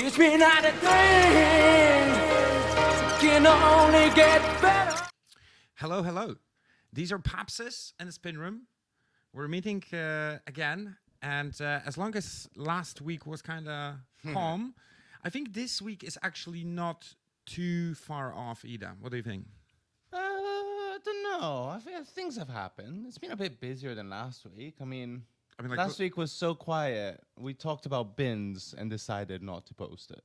It's been out of things can only get better. Hello, hello. These are Papses in the spin room. We're meeting again, and as long as last week was kind of calm, I think this week is actually not too far off either. What do you think? I don't know. I think things have happened. It's been a bit busier than last week. I mean, like last week was so quiet. We talked about bins and decided not to post it.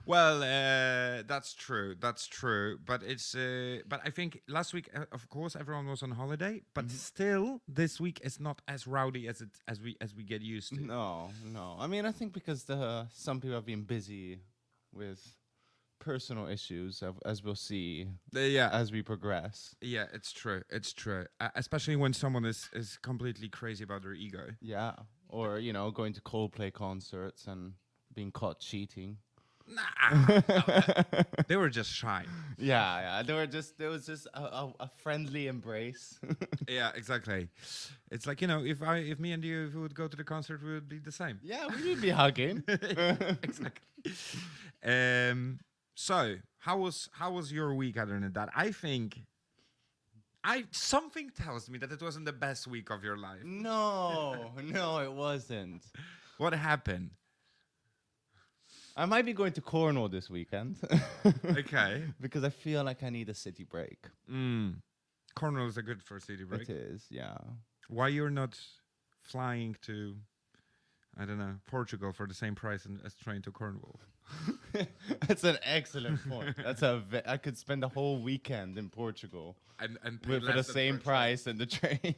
Well, that's true. That's true. But it's. But I think last week, of course, everyone was on holiday. But still, this week is not as rowdy as we get used to. No. I mean, I think because some people have been busy with personal issues, as we'll see as we progress. Yeah, it's true. It's true. Especially when someone is completely crazy about their ego. Yeah, or going to Coldplay concerts and being caught cheating. Nah, they were just shy. Yeah. There was just a friendly embrace. Yeah, exactly. It's like, if me and you would go to the concert, we would be the same. Yeah, we would be hugging. Exactly. So how was your week other than that? I think something tells me that it wasn't the best week of your life. No, it wasn't. What happened? I might be going to Cornwall this weekend. Okay. Because I feel like I need a city break. Cornwall is a good first city break. It is, yeah. Why you're not flying to, I don't know, Portugal for the same price as train to Cornwall? That's an excellent point. I could spend a whole weekend in Portugal and pay for the same price in the train.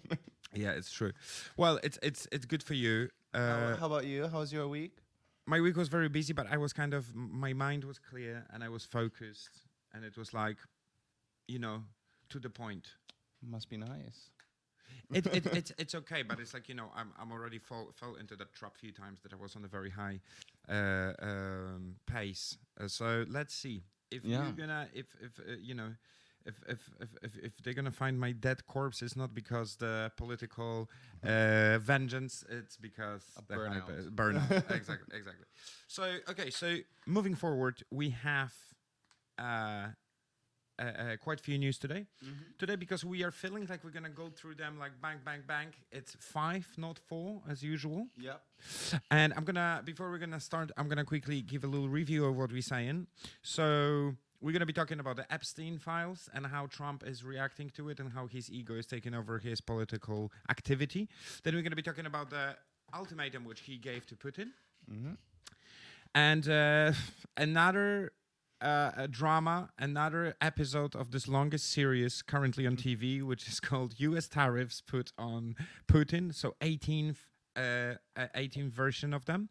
Yeah, it's true. Well, it's good for you. How about you? How was your week? My week was very busy, but I was my mind was clear and I was focused, and it was like, to the point. Must be nice. It's okay, but it's like, I'm already fell into that trap a few times that I was on a very high pace. So let's see if you're gonna if they're gonna find my dead corpse, it's not because the political vengeance, it's because the burnout. exactly. So moving forward, we have quite a few news today. Today, because we are feeling like we're gonna go through them like bang. It's 5, not 4, as usual. Yep. And before we're gonna start, I'm gonna quickly give a little review of what we're saying. So we're going to be talking about the Epstein Files and how Trump is reacting to it and how his ego is taking over his political activity. Then we're going to be talking about the ultimatum which he gave to Putin. And another drama, another episode of this longest series currently on TV, which is called U.S. Tariffs Put on Putin. So 18th version of them.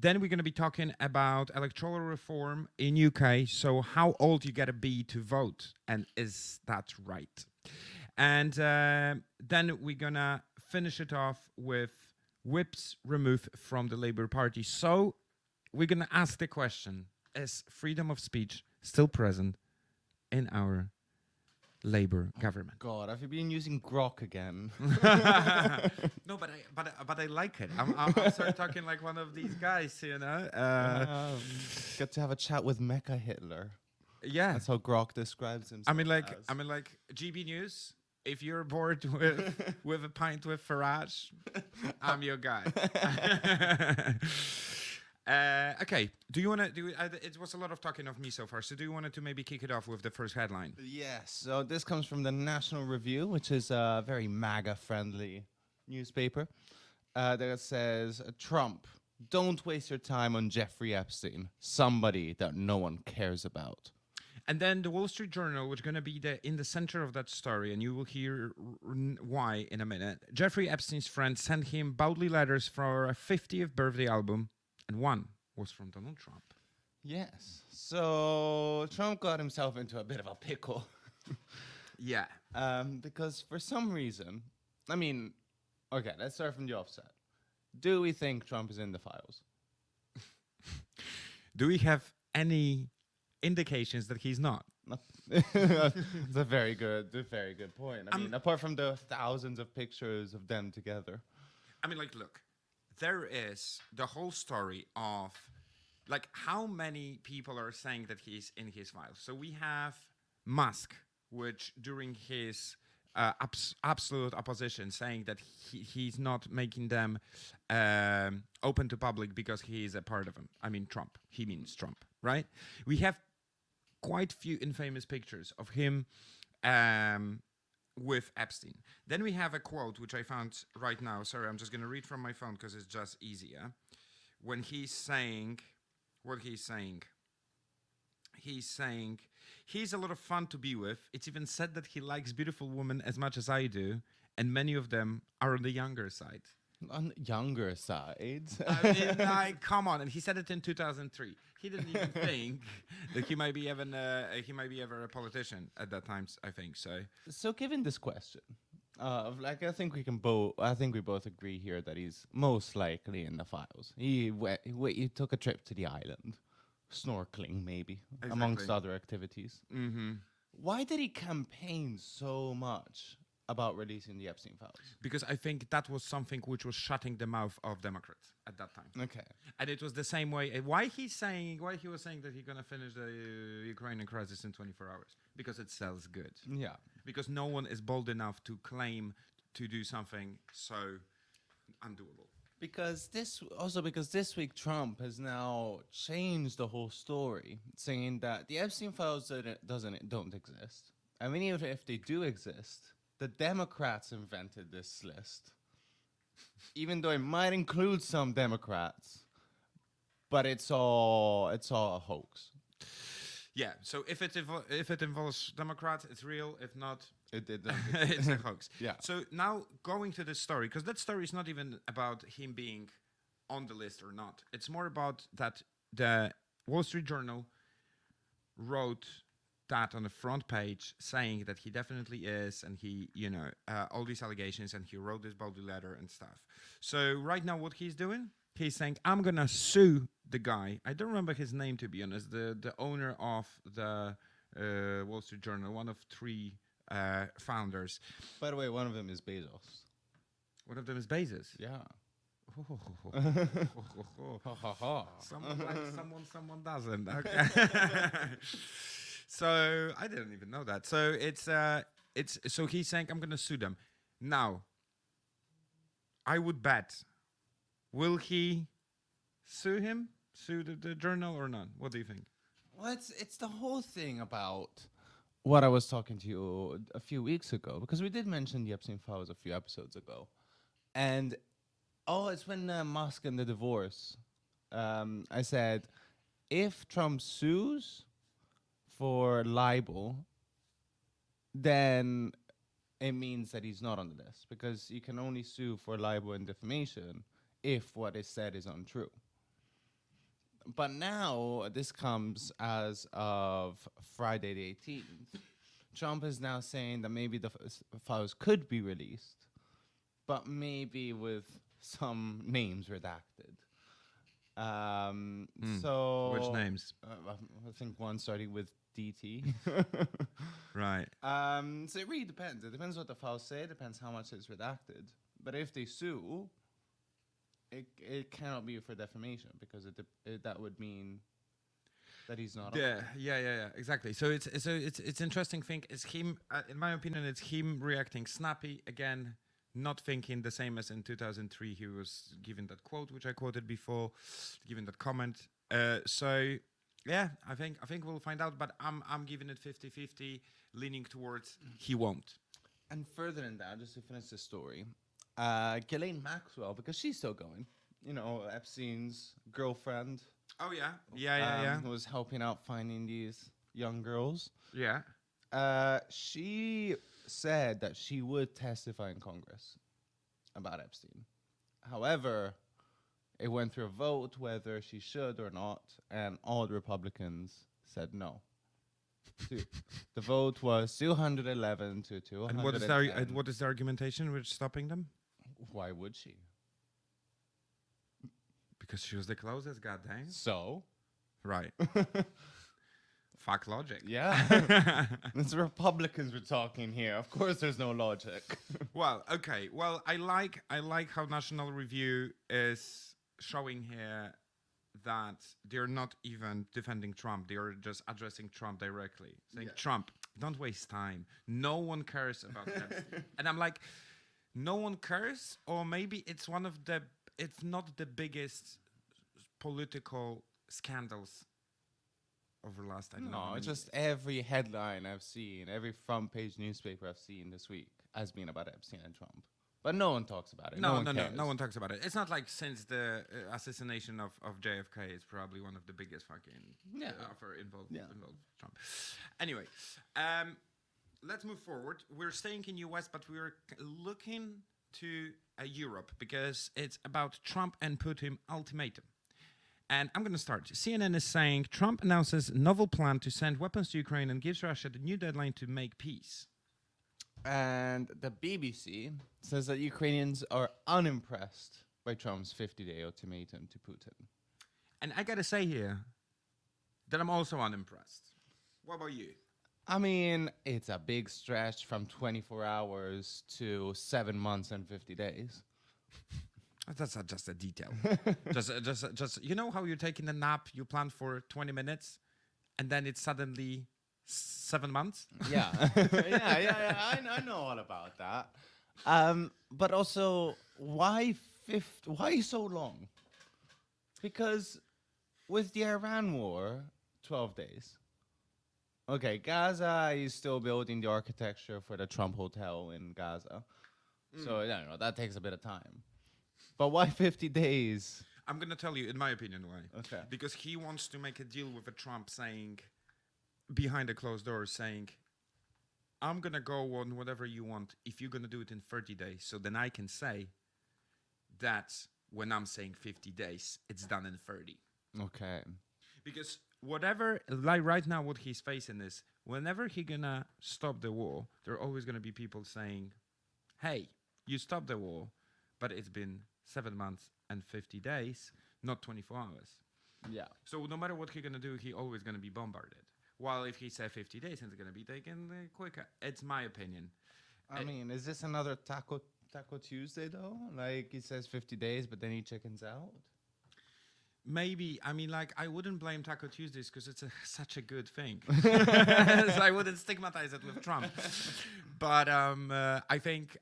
Then we're going to be talking about electoral reform in UK. So how old you got to be to vote, and is that right? And then we're going to finish it off with whips removed from the Labour Party. So we're going to ask the question, is freedom of speech still present in our Labour government? God, have you been using grok again? No, but I like it. I'm start talking like one of these guys, Get to have a chat with Mecha Hitler. Yeah, that's how grok describes himself. I mean, like GB News. If you're bored with a pint with Farage, I'm your guy. Okay. Do you want to do? It was a lot of talking of me so far. So do you want to maybe kick it off with the first headline? Yes. So this comes from the National Review, which is a very MAGA-friendly newspaper. That says, Trump, don't waste your time on Jeffrey Epstein, somebody that no one cares about. And then the Wall Street Journal, which is going to be in the center of that story, and you will hear why in a minute. Jeffrey Epstein's friends sent him boldly letters for a 50th birthday album, and one was from Donald Trump. Yes. So Trump got himself into a bit of a pickle. Yeah. Because for some reason, I mean, okay, let's start from the offset. Do we think Trump is in the files? Do we have any indications that he's not? It's a very good point. I mean, apart from the thousands of pictures of them together. I mean, like, look, there is the whole story of, like, how many people are saying that he's in his files. So we have Musk, which during his absolute opposition, saying that he's not making them open to public because he is a part of them. I mean, Trump. He means Trump, right? We have quite few infamous pictures of him with Epstein. Then we have a quote which I found right now. Sorry, I'm just going to read from my phone because it's just easier. When he's saying, what he's saying, he's a lot of fun to be with. It's even said that he likes beautiful women as much as I do, and many of them are on the younger side. On the younger side. I mean, like, come on! And he said it in 2003. He didn't even think that he might be ever a politician at that time. I think so. So, given this question, like I think we both agree here that he's most likely in the files. He took a trip to the island, snorkeling maybe, amongst other activities. Mm-hmm. Why did he campaign so much about releasing the Epstein Files? Because I think that was something which was shutting the mouth of Democrats at that time. Okay. And it was the same way. Why he was saying that he's gonna finish the Ukrainian crisis in 24 hours? Because it sells good. Yeah. Because no one is bold enough to claim to do something so undoable. Because this week Trump has now changed the whole story, saying that the Epstein Files don't exist. I mean, even if they do exist, the Democrats invented this list. Even though it might include some Democrats, but it's all a hoax. Yeah. So if it involves Democrats, it's real. If not, It it's a hoax. Yeah. So now going to this story, because that story is not even about him being on the list or not. It's more about that the Wall Street Journal wrote that on the front page, saying that he definitely is, and he, all these allegations, and he wrote this bold letter and stuff. So right now, what he's doing, he's saying, I'm gonna sue the guy. I don't remember his name, to be honest. The owner of the Wall Street Journal, one of three founders. By the way, one of them is Bezos. One of them is Bezos. Yeah. Someone doesn't. Okay. So I didn't even know that. So so he's saying, I'm gonna sue them. Now, I would bet, will he sue the journal or not? What do you think? Well, it's the whole thing about what I was talking to you a few weeks ago, because we did mention the Epstein Files a few episodes ago, and it's when Musk and the divorce. I said, if Trump sues for libel, then it means that he's not on the list, because you can only sue for libel and defamation if what is said is untrue. But now, this comes as of Friday the 18th. Trump is now saying that maybe the files could be released, but maybe with some names redacted. So Which names? I think one starting with DT. Right. So it really depends. It depends what the files say. It depends how much is redacted. But if they sue, it cannot be for defamation, because that would mean that he's not. Yeah, exactly. So it's interesting thing is him. In my opinion, it's him reacting snappy again, not thinking the same as in 2003. He was given that quote, which I quoted before, given that comment. So yeah, I think we'll find out. But I'm giving it 50-50, leaning towards he won't. And further than that, just to finish the story, Ghislaine Maxwell, because she's still going, Epstein's girlfriend. Oh yeah. Who was helping out finding these young girls. Yeah. She said that she would testify in Congress about Epstein. However, it went through a vote whether she should or not, and all the Republicans said no. The vote was 211 to 210. And what is the argumentation which is stopping them? Why would she? Because she was the closest, goddamn. So? Right. Fuck logic. Yeah. It's Republicans we're talking here. Of course there's no logic. Well, okay. Well, I like how National Review is showing here that they're not even defending Trump. They are just addressing Trump directly, saying, Trump, don't waste time. No one cares about Epstein. And I'm like, no one cares? Or maybe it's it's not the biggest political scandals over the last, I don't know. how No, many it's just every headline I've seen, every front page newspaper I've seen this week has been about Epstein and Trump. But no one talks about it. No one cares. No one talks about it. It's not like since the assassination of JFK, it's probably one of the biggest fucking offer involved Trump. Anyway, let's move forward. We're staying in US, but we're looking to Europe because it's about Trump and Putin ultimatum. And I'm going to start. CNN is saying Trump announces novel plan to send weapons to Ukraine and gives Russia the new deadline to make peace. And the BBC says that Ukrainians are unimpressed by Trump's 50-day ultimatum to Putin. And I got to say here that I'm also unimpressed. What about you? I mean, it's a big stretch from 24 hours to 7 months and 50 days. That's just a detail. just you know how you're taking a nap, you plan for 20 minutes, and then it's suddenly 7 months? Yeah. I know all about that. But also, why so long? Because with the Iran war, 12 days. Okay, Gaza is still building the architecture for the Trump Hotel in Gaza. So, I don't know, that takes a bit of time. But why 50 days? I'm going to tell you, in my opinion, why. Okay. Because he wants to make a deal with a Trump saying, behind the closed doors, saying, I'm going to go on whatever you want if you're going to do it in 30 days. So then I can say that when I'm saying 50 days, it's done in 30. Okay. Because whatever, like right now, what he's facing is, whenever he's going to stop the war, there are always going to be people saying, hey, you stopped the war, but it's been 7 months and 50 days, not 24 hours. Yeah. So no matter what he's going to do, he's always going to be bombarded. While if he said 50 days, it's going to be taken quicker. It's my opinion. I mean, is this another Taco Tuesday, though? Like, he says 50 days, but then he chickens out? Maybe. I mean, like, I wouldn't blame Taco Tuesdays because it's such a good thing. So I wouldn't stigmatize it with Trump. But I think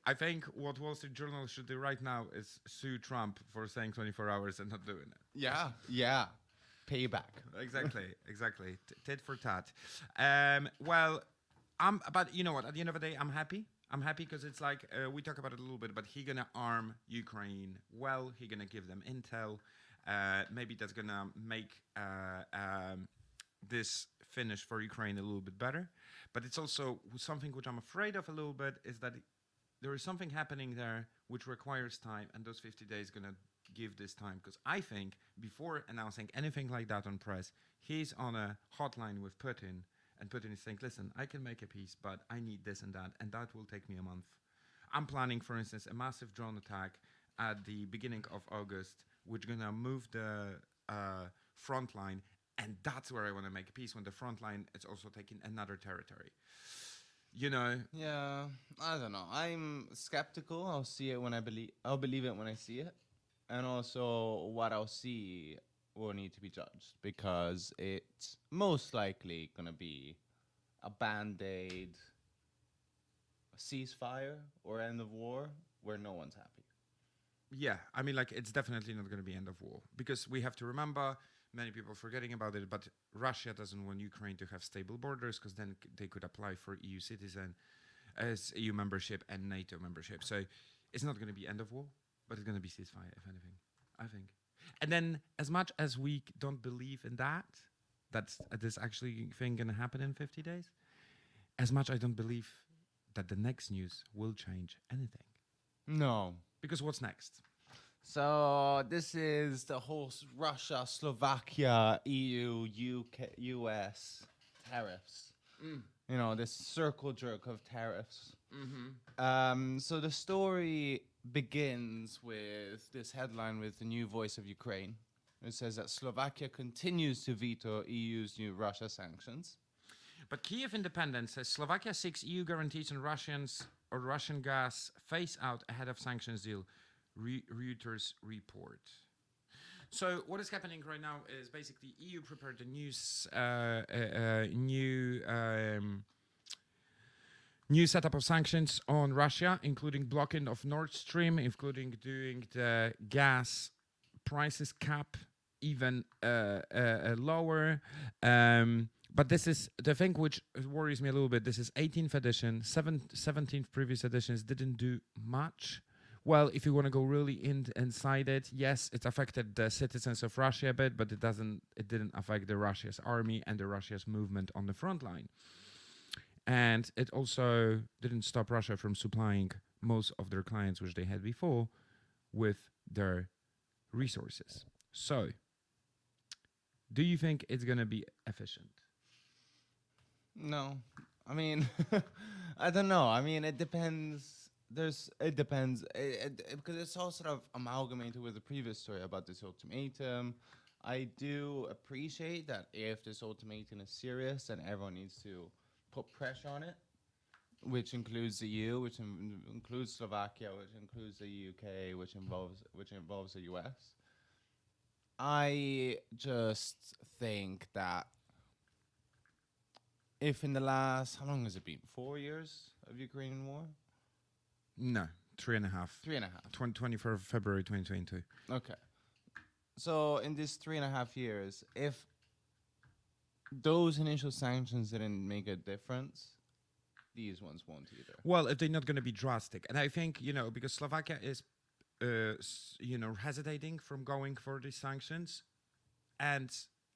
what Wall Street Journal should do right now is sue Trump for saying 24 hours and not doing it. Yeah. Payback. Exactly. Tit for tat. Well, but you know what? At the end of the day, I'm happy. I'm happy because it's like, we talk about it a little bit, but he's going to arm Ukraine well. He's going to give them intel. Maybe that's going to make this finish for Ukraine a little bit better. But it's also something which I'm afraid of a little bit is that there is something happening there which requires time, and those 50 days going to give this time. Because I think before announcing anything like that on press, he's on a hotline with Putin, and Putin is saying, listen, I can make a peace, but I need this and that will take me a month. I'm planning, for instance, a massive drone attack at the beginning of August, which is going to move the front line, and that's where I want to make a peace, when the front line is also taking another territory. You know? Yeah, I don't know. I'm skeptical. I'll see it when I'll believe it when I see it. And also, what I'll see will need to be judged, because it's most likely going to be a band-aid, a ceasefire, or end of war where no one's happy. Yeah, I mean, like, it's definitely not going to be end of war, because we have to remember, many people forgetting about it, but Russia doesn't want Ukraine to have stable borders, because then they could apply for EU citizen as EU membership and NATO membership. So it's not going to be end of war, but it's going to be ceasefire, if anything, I think. And then, as much as we don't believe in that's this actually thing going to happen in 50 days, as much I don't believe that the next news will change anything. No. Because what's next? So this is the whole Russia, Slovakia, EU, UK, US tariffs. You know, this circle jerk of tariffs. So the story begins with this headline with the new voice of Ukraine. It says that Slovakia continues to veto EU's new Russia sanctions. But Kiev Independent says Slovakia seeks EU guarantees on Russian gas phase out ahead of sanctions deal. Reuters report. So what is happening right now is basically EU prepared a new setup of sanctions on Russia, including blocking of Nord Stream, including doing the gas prices cap even lower. But this is the thing which worries me a little bit. This is 18th edition. 17th previous editions didn't do much. Well, if you want to go really inside it, yes, it affected the citizens of Russia a bit, but it didn't affect the Russia's army and the Russia's movement on the front line. And it also didn't stop Russia from supplying most of their clients, which they had before, with their resources. So, do you think it's going to be efficient? No. I mean, I don't know. I mean, it depends. It depends. Because it's all sort of amalgamated with the previous story about this ultimatum. I do appreciate that if this ultimatum is serious, then everyone needs to put pressure on it, which includes the EU, which includes Slovakia, which includes the UK, which involves the US. I just think that if in the last, how long has it been? 4 years of Ukrainian war? No, 3.5. 3.5. 24th of February 2022. Okay. So in these 3.5 years, if those initial sanctions didn't make a difference, these ones won't either. Well, if they're not going to be drastic. And I think, because Slovakia is, hesitating from going for these sanctions. And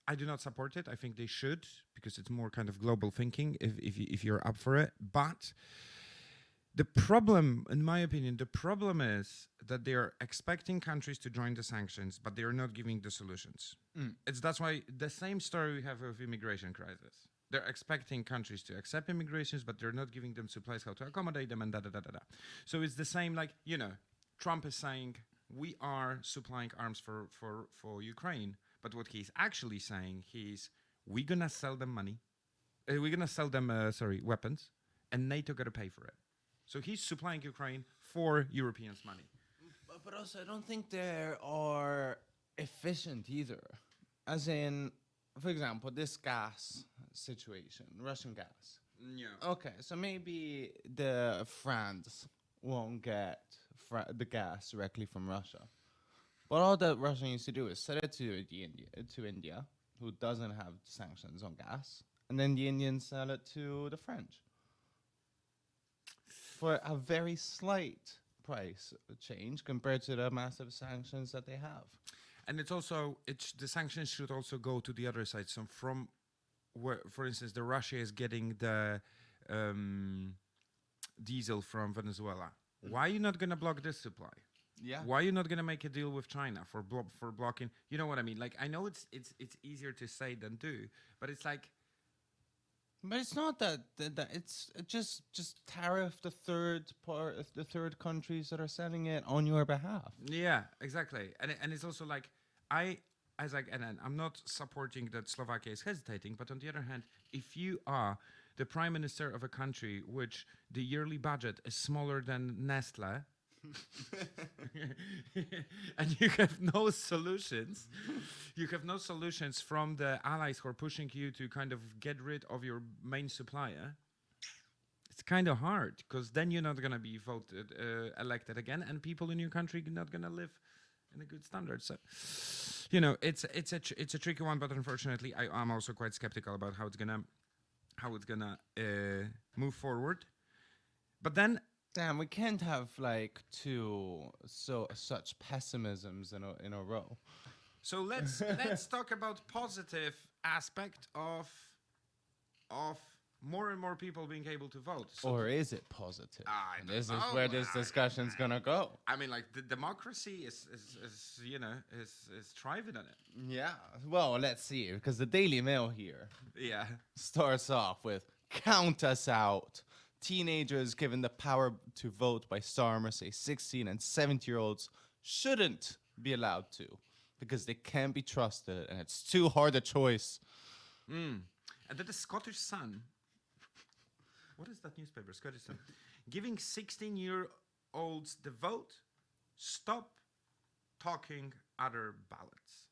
I do not support it. I think they should, because it's more kind of global thinking if you're up for it. But the problem, in my opinion, is that they are expecting countries to join the sanctions, but they are not giving the solutions. That's why the same story we have with immigration crisis. They're expecting countries to accept immigrations, but they're not giving them supplies, how to accommodate them, and da-da-da-da-da. So it's the same, like, Trump is saying, we are supplying arms for Ukraine, but what he's actually saying is, we're going to sell them weapons, and NATO got to pay for it. So he's supplying Ukraine for Europeans' money. But also, I don't think they are efficient either. As in, for example, this gas situation, Russian gas. Yeah. Okay, so maybe the France won't get the gas directly from Russia. But all that Russia needs to do is sell it to India, who doesn't have sanctions on gas, and then the Indians sell it to the French for a very slight price change compared to the massive sanctions that they have. And the sanctions should also go to the other side. So from where, for instance, the Russia is getting the diesel from Venezuela. Why are you not going to block this supply? Yeah. Why are you not going to make a deal with China for blocking? You know what I mean? Like, I know it's easier to say than do, but it's like. But it's not that it's just tariff the third countries that are selling it on your behalf. Yeah, exactly. And it's also like and I'm not supporting that Slovakia is hesitating, but on the other hand, if you are the prime minister of a country which the yearly budget is smaller than Nestle, and you have no solutions. You have no solutions from the allies who are pushing you to kind of get rid of your main supplier. It's kind of hard, because then you're not going to be elected again, and people in your country are not going to live in a good standard. So, it's a tricky one, but unfortunately, I'm also quite skeptical about how it's gonna move forward. But then. Damn, we can't have like such pessimisms in a row. So let's talk about positive aspect of more and more people being able to vote. So or is it positive? This is know. where this discussion's gonna go. I mean, like, the democracy is thriving on it. Yeah. Well, let's see, because the Daily Mail here starts off with "Count us out. Teenagers given the power to vote by Starmer say 16 and 17-year-olds shouldn't be allowed to because they can't be trusted and it's too hard a choice." And then the Scottish Sun What is that newspaper? Scottish Sun. Giving 16-year-olds the vote. Stop talking other ballots.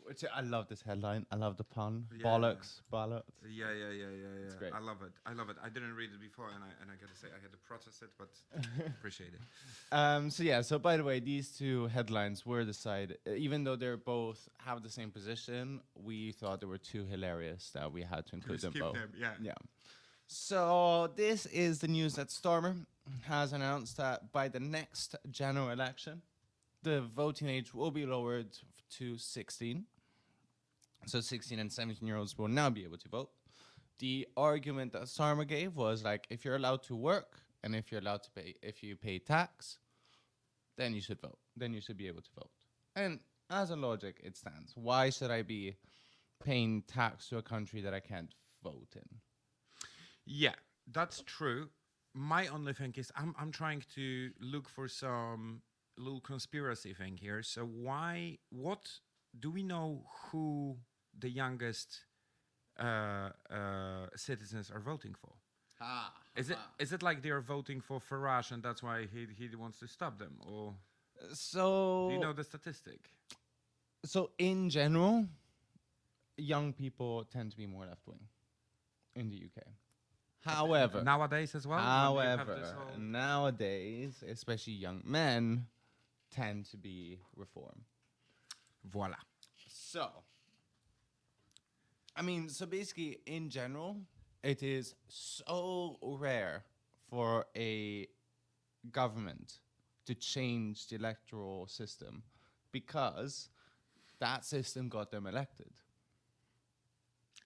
Which I love this headline. I love the pun. Yeah. Bollocks, ballots. Yeah. It's great. I love it. I didn't read it before, and I gotta say I had to process it, but appreciate it. So by the way, these two headlines were decided, even though they're both have the same position, we thought they were too hilarious that we had to include them Skip both. them, yeah. Yeah. So this is the news that Starmer has announced that by the next general election, the voting age will be lowered to 16. So 16 and 17-year-olds will now be able to vote. The argument that Starmer gave was like, if you're allowed to work and if you're allowed to pay, if you pay tax, then you should vote. Then you should be able to vote. And as a logic, it stands. Why should I be paying tax to a country that I can't vote in? Yeah, that's true. My only thing is I'm trying to look for some little conspiracy thing here. So what do we know who the youngest citizens are voting for? Is it like they are voting for Farage and that's why he wants to stop them, or So do you know the statistic? So in general, young people tend to be more left wing in the UK. However, Nowadays as well. when you have this whole- nowadays, especially young men tend to be reform. voila. So, so basically, in general, it is so rare for a government to change the electoral system because that system got them elected.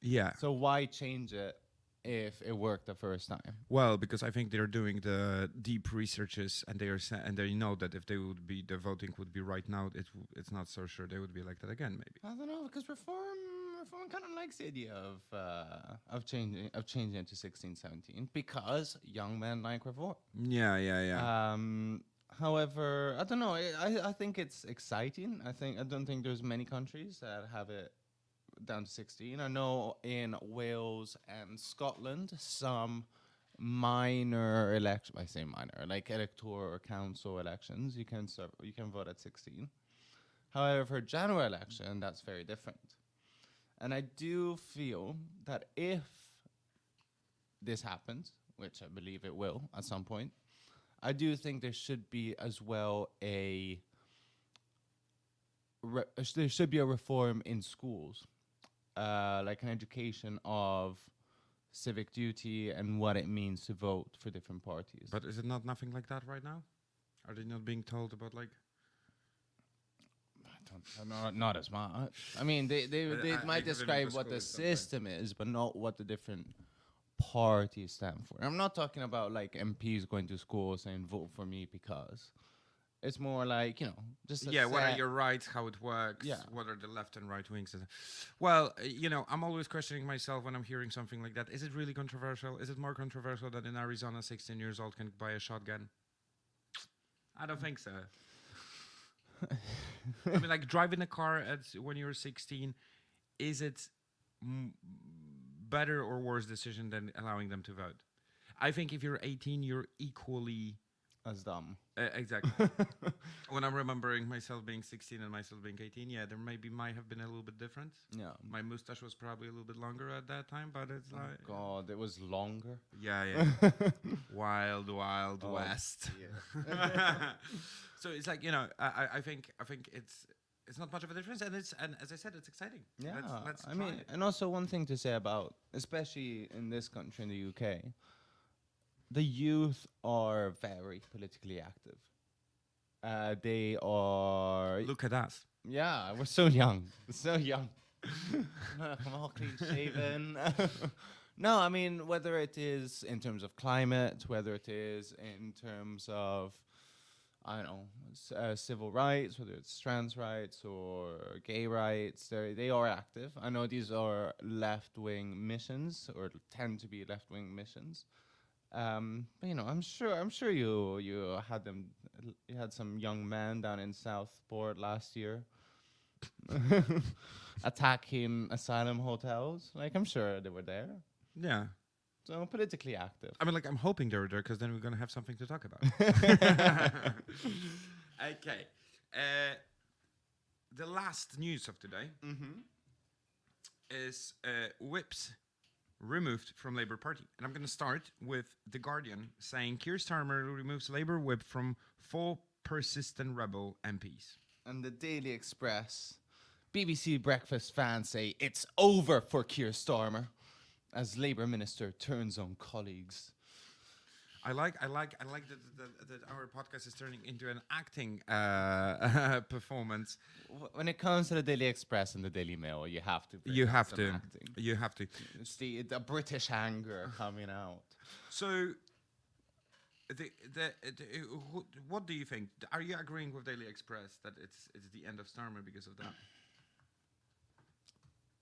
Yeah. So why change it if it worked the first time? Well, because I think they're doing the deep researches, and and they know that if they would be the voting would be right now, it's not so sure they would be elected again. Maybe. I don't know, because reform kind of likes the idea of changing it to 16, 17 because young men like reform. Yeah. However, I don't know. I think it's exciting. I don't think there's many countries that have it down to 16. I know in Wales and Scotland, some minor election. I say minor, like electoral or council elections, you can vote at 16. However, for general election, that's very different. And I do feel that if this happens, which I believe it will at some point, I do think there should be as well there should be a reform in schools, like an education of civic duty and what it means to vote for different parties. But is it nothing like that right now? Are they not being told about like? Not as much. I mean, they I might give it describe into what the school sometimes. system is, but not what the different parties stand for. I'm not talking about like MPs going to school saying vote for me because. It's more like, just a What are set- your rights? How it works? Yeah. What are the left and right wings? Well, I'm always questioning myself when I'm hearing something like that. Is it really controversial? Is it more controversial that in Arizona, 16 years old can buy a shotgun? I don't think so. I mean, like driving a car when you're 16, is it better or worse decision than allowing them to vote? I think if you're 18, you're equally as dumb. exactly. When I'm remembering myself being 16 and myself being 18, there might have been a little bit different. Yeah. My mustache was probably a little bit longer at that time, but it's like God, it was longer. yeah. Wild West. Yeah. So it's like I think it's not much of a difference, and as I said, it's exciting. Yeah, let's I try mean, it. and also one thing to say about, especially in this country, in the UK, the youth are very politically active. They are. Look at us. Yeah, we're so young. So young. I'm all clean shaven. No, I mean, whether it is in terms of climate, whether it is in terms of, I don't know, civil rights, whether it's trans rights or gay rights, they are active. I know these are left-wing missions, or tend to be left-wing missions. But I'm sure you had them. You had some young man down in Southport last year attacking asylum hotels. Like, I'm sure they were there. Yeah. So politically active. I mean, like, I'm hoping they're there because then we're going to have something to talk about. Okay. The last news of today is whips removed from Labour Party. And I'm going to start with The Guardian saying Keir Starmer removes Labour whip from 4 persistent rebel MPs. And the Daily Express, BBC Breakfast fans say it's over for Keir Starmer as Labour minister turns on colleagues. I like that our podcast is turning into an acting performance. When it comes to the Daily Express and the Daily Mail, you have to. You have some to. acting. You have to. It's the British anger coming out. So, what do you think? Are you agreeing with Daily Express that it's the end of Starmer because of that?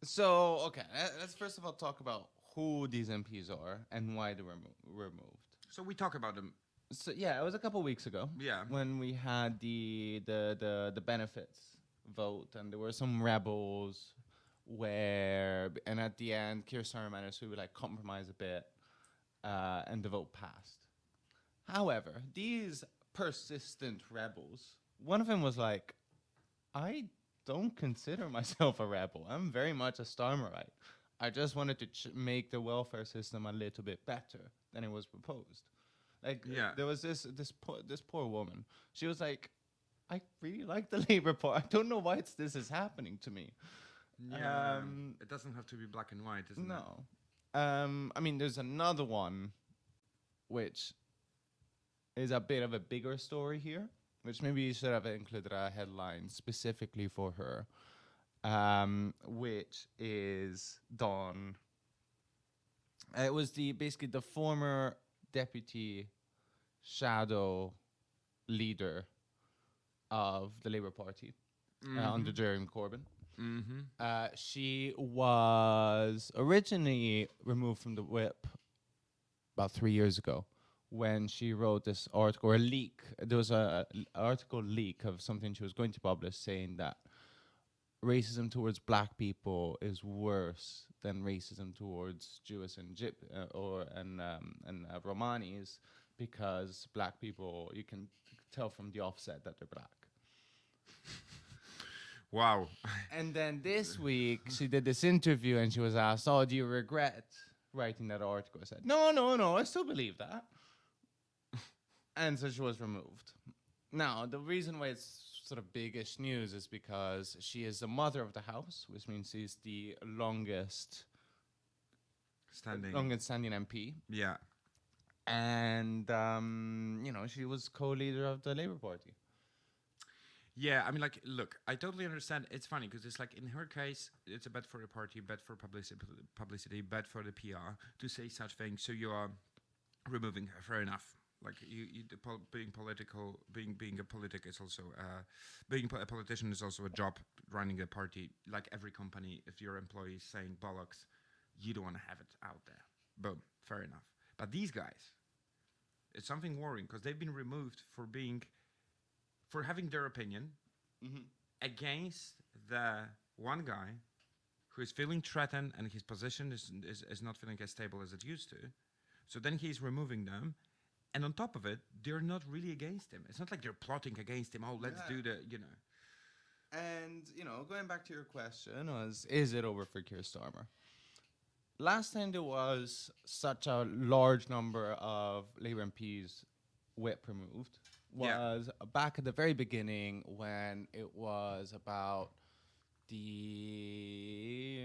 So, okay, let's first of all talk about who these MPs are and why they were removed. So we talk about them. So yeah, it was a couple weeks ago. Yeah. When we had the benefits vote, and there were some rebels and at the end, Keir Starmer managed to like compromise a bit, and the vote passed. However, these persistent rebels, one of them was like, I don't consider myself a rebel. I'm very much a Starmerite. I just wanted to make the welfare system a little bit better than it was proposed. Like, there was this poor woman. She was like, I really like the Labour Party. I don't know why this is happening to me. Yeah, it doesn't have to be black and white, doesn't it? No. I mean, there's another one, which is a bit of a bigger story here, which maybe you should have included a headline specifically for her. Which is Dawn. It was basically the former deputy shadow leader of the Labour Party under Jeremy Corbyn. She was originally removed from the whip about 3 years ago when she wrote this article, or a leak. There was an article leak of something she was going to publish saying that racism towards black people is worse than racism towards Jews and Romanis, because black people, you can tell from the offset that they're black. Wow. And then this week, she did this interview and she was asked, oh, do you regret writing that article? I said, no, I still believe that. And so she was removed. Now, the reason why it's sort of biggish news is because she is the mother of the house, which means she's the longest standing MP. Yeah. And, she was co-leader of the Labour Party. Yeah, I mean, like, look, I totally understand. It's funny because it's like, in her case, it's a bad for the party, bad for publicity, bad for the PR to say such things. So you are removing her. Fair enough. Like, being political, being a politic is also being a politician is also a job. Running a party, like every company, if your employee is saying bollocks, you don't want to have it out there. Boom, fair enough. But these guys, it's something worrying because they've been removed for having their opinion against the one guy who is feeling threatened and his position is not feeling as stable as it used to. So then he's removing them. And on top of it, they're not really against him. It's not like they're plotting against him. Oh, let's do the. And, going back to your question is it over for Keir Starmer? Last time there was such a large number of Labour MPs whip removed was back at the very beginning when it was about the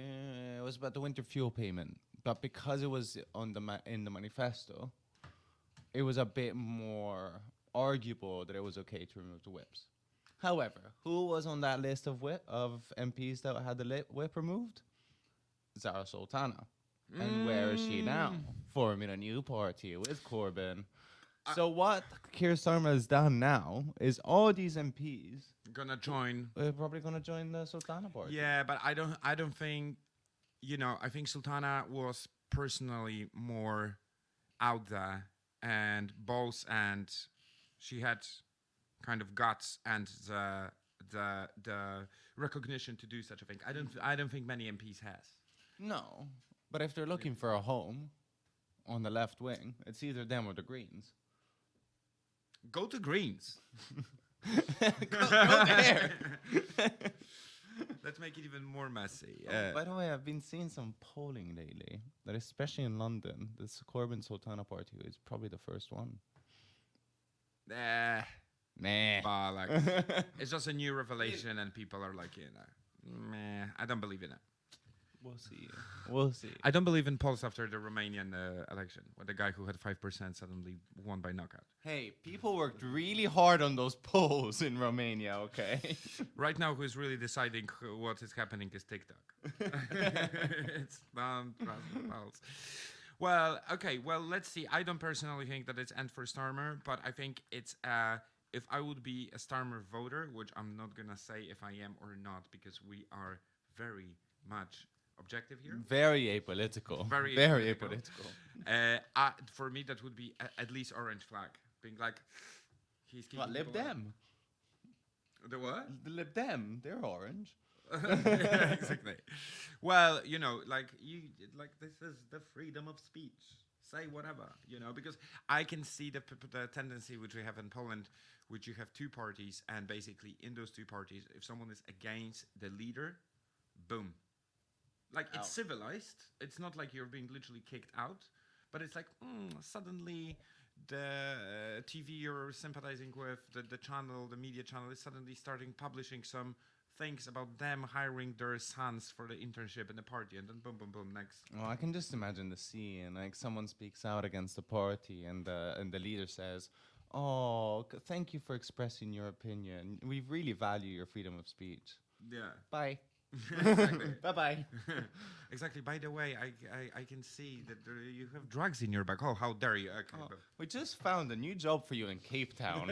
winter fuel payment. But because it was in the manifesto, it was a bit more arguable that it was okay to remove the whips. However, who was on that list of MPs that had the whip removed? Zara Sultana. And where is she now? Forming a new party with Corbyn. So what Keir Starmer has done now is all these MPs gonna join. They're probably gonna join the Sultana party. Yeah, but I don't think. I think Sultana was personally more out there and balls, and she had kind of guts and the recognition to do such a thing. I don't think many MPs has. No, but if they're looking for a home, on the left wing. It's either them or the Greens. Go to Greens. Go there. Let's make it even more messy. By the way, I've been seeing some polling lately that, especially in London, the Corbyn Sultana party is probably the first one. Nah. Meh. Bollocks. It's just a new revelation, and people are like, meh. I don't believe in it. We'll see. We'll see. I don't believe in polls after the Romanian election, where the guy who had 5% suddenly won by knockout. Hey, people worked really hard on those polls in Romania, okay? Right now, who is really deciding what is happening is TikTok. It's don't trust the polls. Well, okay, well, let's see. I don't personally think that it's end for Starmer, but I think it's if I would be a Starmer voter, which I'm not going to say if I am or not, because we are very much objective here. Very apolitical. Very apolitical. For me, that would be at least orange flag. Being like, he's keeping What, Lib people out. Dem? The what? The Lib Dem, they're orange. Yeah, exactly. Well, this is the freedom of speech. Say whatever, because I can see the tendency which we have in Poland, which you have two parties, and basically in those two parties, if someone is against the leader, boom. Like, it's civilized. It's not like you're being literally kicked out, but it's like suddenly the TV you're sympathizing with, the channel, the media channel, is suddenly starting publishing some things about them hiring their sons for the internship in the party, and then boom, boom, boom, next. Well, I can just imagine the scene. Like, someone speaks out against the party, and the leader says, "Oh, thank you for expressing your opinion. We really value your freedom of speech. Yeah. Bye." Exactly. Bye-bye. Exactly. By the way, I can see that you have drugs in your bag. Oh, how dare you? Okay. Oh, we just found a new job for you in Cape Town.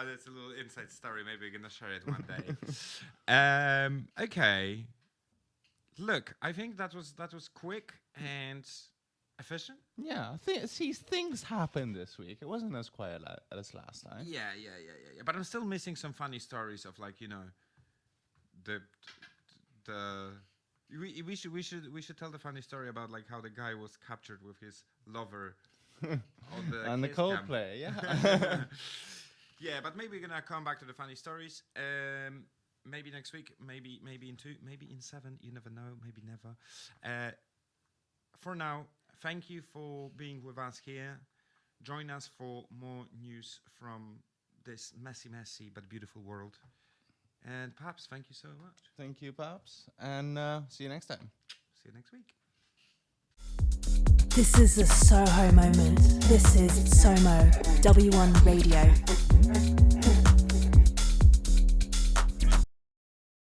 That's a little inside story. Maybe we're gonna share it one day. Okay. Look, I think that was quick and efficient. Yeah, things happened this week. It wasn't as quiet as last time. Yeah. But I'm still missing some funny stories of, like, we should tell the funny story about, like, how the guy was captured with his lover on the And the kiss cam. Coldplay, yeah. Yeah, but maybe we're gonna come back to the funny stories. Maybe next week, maybe in 2, maybe in 7. You never know. Maybe never. For now, thank you for being with us here. Join us for more news from this messy but beautiful world. And Paps, thank you so much. Thank you, Paps. And see you next time. See you next week. This is a Soho moment. This is SOMO W1 Radio.